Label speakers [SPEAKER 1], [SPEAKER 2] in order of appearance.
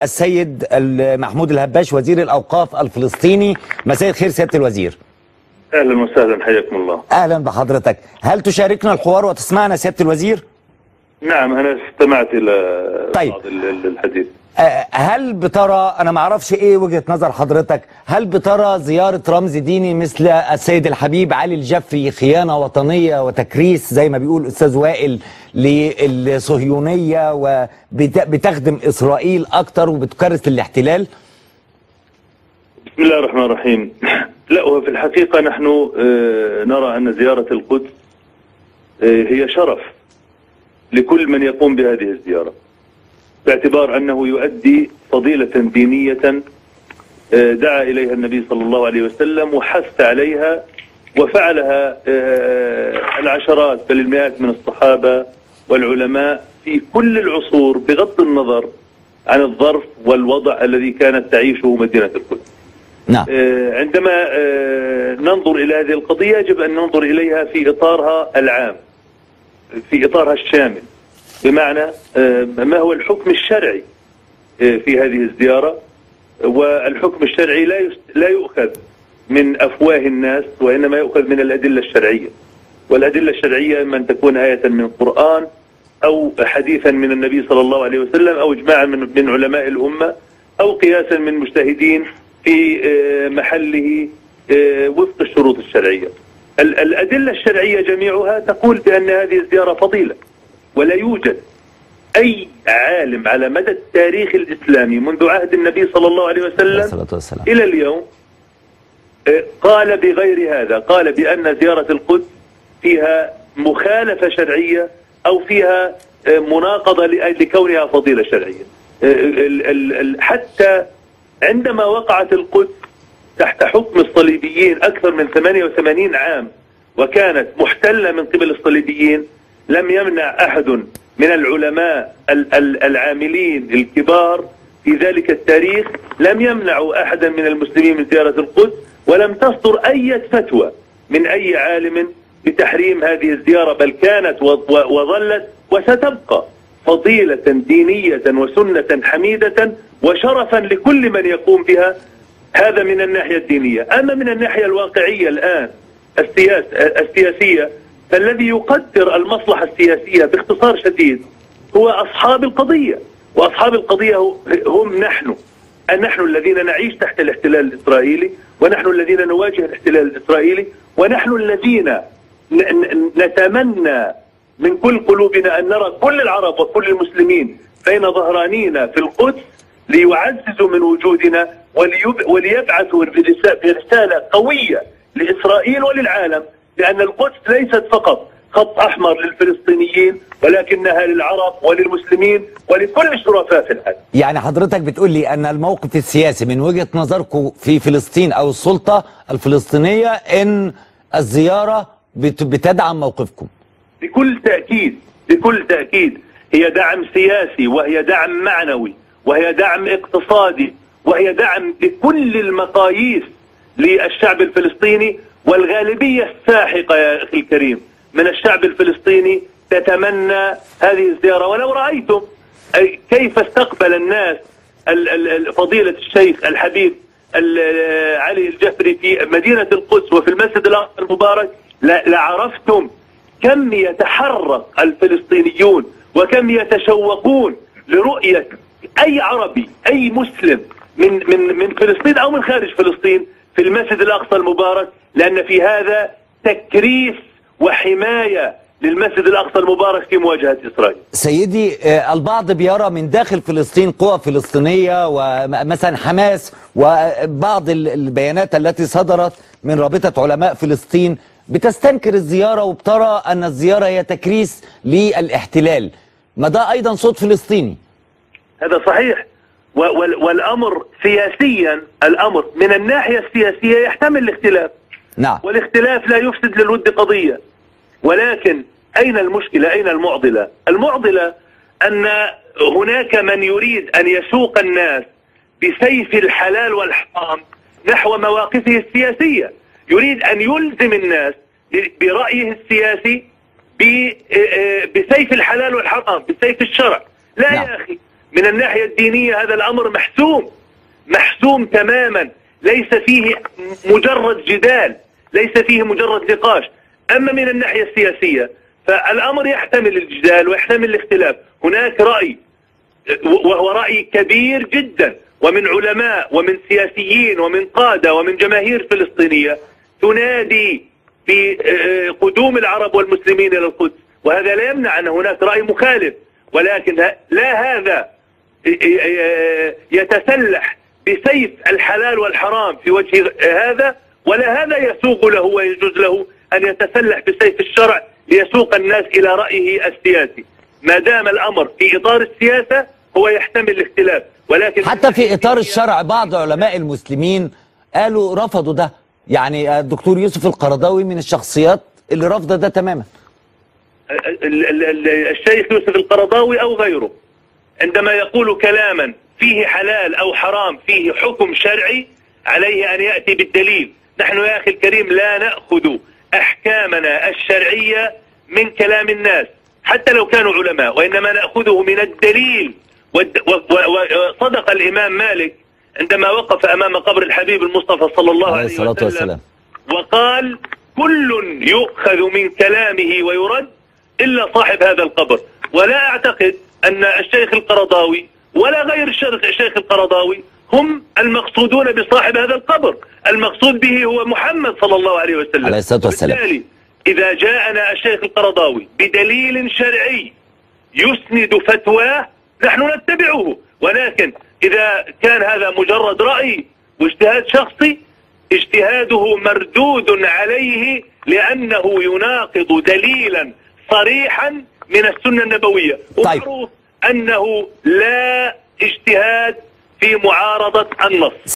[SPEAKER 1] السيد محمود الهباش وزير الأوقاف الفلسطيني. مساء الخير سيادة الوزير.
[SPEAKER 2] أهلا وسهلا، حياكم الله.
[SPEAKER 1] أهلا بحضرتك. هل تشاركنا الحوار وتسمعنا سيادة الوزير؟
[SPEAKER 2] نعم، أنا استمعت إلى بعض الحديث.
[SPEAKER 1] هل بترى، أنا ما أعرفش إيه وجهة نظر حضرتك، هل بترى زيارة رمز ديني مثل السيد الحبيب علي الجفري خيانة وطنية وتكريس زي ما بيقول أستاذ وائل للصهيونية وبتخدم إسرائيل أكتر وبتكرس الاحتلال؟
[SPEAKER 2] بسم الله الرحمن الرحيم. لا، وفي الحقيقة نحن نرى أن زيارة القدس هي شرف لكل من يقوم بهذه الزيارة، باعتبار أنه يؤدي فضيلة دينية دعا إليها النبي صلى الله عليه وسلم وحث عليها، وفعلها العشرات بل المئات من الصحابة والعلماء في كل العصور، بغض النظر عن الظرف والوضع الذي كانت تعيشه مدينة القدس.
[SPEAKER 1] نعم.
[SPEAKER 2] عندما ننظر إلى هذه القضية يجب أن ننظر إليها في إطارها العام، في إطارها الشامل، بمعنى ما هو الحكم الشرعي في هذه الزيارة. والحكم الشرعي لا يؤخذ من أفواه الناس، وإنما يؤخذ من الأدلة الشرعية. والأدلة الشرعية إما أن تكون آية من القرآن أو حديثا من النبي صلى الله عليه وسلم أو إجماعا من علماء الأمة أو قياسا من مجتهدين في محله وفق الشروط الشرعية. الأدلة الشرعية جميعها تقول بأن هذه الزيارة فضيلة، ولا يوجد أي عالم على مدى التاريخ الإسلامي منذ عهد النبي صلى الله عليه وسلم إلى اليوم قال بغير هذا، قال بأن زيارة القدس فيها مخالفة شرعية أو فيها مناقضة لكونها فضيلة شرعية. حتى عندما وقعت القدس تحت حكم الصليبيين أكثر من 88 عام وكانت محتلة من قبل الصليبيين، لم يمنع أحد من العلماء العاملين الكبار في ذلك التاريخ، لم يمنعوا أحدا من المسلمين من زيارة القدس، ولم تصدر أي فتوى من أي عالم بتحريم هذه الزيارة، بل كانت وظلت وستبقى فضيلة دينية وسنة حميدة وشرفا لكل من يقوم بها. هذا من الناحية الدينية. أما من الناحية الواقعية الآن السياسية، فالذي يقدر المصلحة السياسية باختصار شديد هو أصحاب القضية، وأصحاب القضية هم نحن الذين نعيش تحت الاحتلال الإسرائيلي، ونحن الذين نواجه الاحتلال الإسرائيلي، ونحن الذين نتمنى من كل قلوبنا أن نرى كل العرب وكل المسلمين بين ظهرانينا في القدس ليعززوا من وجودنا وليبعثوا برسالة قوية لإسرائيل وللعالم، لأن القدس ليست فقط خط أحمر للفلسطينيين، ولكنها للعرب وللمسلمين ولكل الشرفاء في العالم.
[SPEAKER 1] يعني حضرتك بتقول لي أن الموقف السياسي من وجهة نظركم في فلسطين أو السلطة الفلسطينية أن الزيارة بتدعم موقفكم؟ بكل
[SPEAKER 2] تأكيد، بكل تأكيد. هي دعم سياسي، وهي دعم معنوي، وهي دعم اقتصادي، وهي دعم بكل المقاييس للشعب الفلسطيني. والغالبية الساحقة يا أخي الكريم من الشعب الفلسطيني تتمنى هذه الزيارة. ولو رأيتم كيف استقبل الناس فضيلة الشيخ الحبيب علي الجفري في مدينة القدس وفي المسجد الأقصى المبارك، لعرفتم كم يتحرك الفلسطينيون وكم يتشوقون لرؤية أي عربي، أي مسلم من فلسطين أو من خارج فلسطين في المسجد الأقصى المبارك، لأن في هذا تكريس وحماية للمسجد الأقصى المبارك في مواجهة إسرائيل.
[SPEAKER 1] سيدي، البعض بيرى من داخل فلسطين قوى فلسطينية ومثلا حماس، وبعض البيانات التي صدرت من رابطة علماء فلسطين بتستنكر الزيارة وبترى أن الزيارة هي تكريس للاحتلال. ما ده أيضا صوت فلسطيني.
[SPEAKER 2] هذا صحيح، والأمر سياسيا، الأمر من الناحية السياسية يحتمل الاختلاف.
[SPEAKER 1] نعم.
[SPEAKER 2] والاختلاف لا يفسد للود قضية، ولكن أين المشكلة؟ أين المعضلة؟ المعضلة أن هناك من يريد أن يسوق الناس بسيف الحلال والحرام نحو مواقفه السياسية، يريد أن يلزم الناس برأيه السياسي بسيف الحلال والحرام، بسيف الشرع. لا يا أخي، من الناحية الدينية هذا الأمر محسوم تماما، ليس فيه مجرد جدال، ليس فيه مجرد نقاش. أما من الناحية السياسية فالأمر يحتمل الجدال ويحتمل الاختلاف. هناك رأي وهو رأي كبير جدا، ومن علماء ومن سياسيين ومن قادة ومن جماهير فلسطينية تنادي بقدوم العرب والمسلمين إلى القدس، وهذا لا يمنع أن هناك رأي مخالف، ولكن لا هذا يتسلح بسيف الحلال والحرام في وجه هذا، ولا هذا يسوغ له ويجوز له أن يتسلح بسيف الشرع ليسوق الناس إلى رأيه السياسي. ما دام الأمر في إطار السياسة هو يحتمل الاختلاف، ولكن
[SPEAKER 1] حتى في إطار الشرع بعض علماء المسلمين قالوا رفضوا ده، يعني الدكتور يوسف القرضاوي من الشخصيات اللي رفض ده تماما.
[SPEAKER 2] الشيخ يوسف القرضاوي أو غيره عندما يقول كلاما فيه حلال أو حرام، فيه حكم شرعي، عليه أن يأتي بالدليل. نحن يا أخي الكريم لا نأخذ أحكامنا الشرعية من كلام الناس حتى لو كانوا علماء، وإنما نأخذه من الدليل. وصدق الإمام مالك عندما وقف أمام قبر الحبيب المصطفى صلى الله عليه وسلم وقال: كل يؤخذ من كلامه ويرد إلا صاحب هذا القبر. ولا أعتقد أن الشيخ القرضاوي ولا غير الشيخ القرضاوي هم المقصودون بصاحب هذا القبر، المقصود به هو محمد صلى الله عليه وسلم
[SPEAKER 1] عليه الصلاة والسلام.
[SPEAKER 2] وبالتالي إذا جاءنا الشيخ القرضاوي بدليل شرعي يسند فتواه نحن نتبعه، ولكن إذا كان هذا مجرد رأي واجتهاد شخصي اجتهاده مردود عليه، لأنه يناقض دليلا صريحا من السنة النبوية. ومعروف أنه لا اجتهاد في معارضة النص.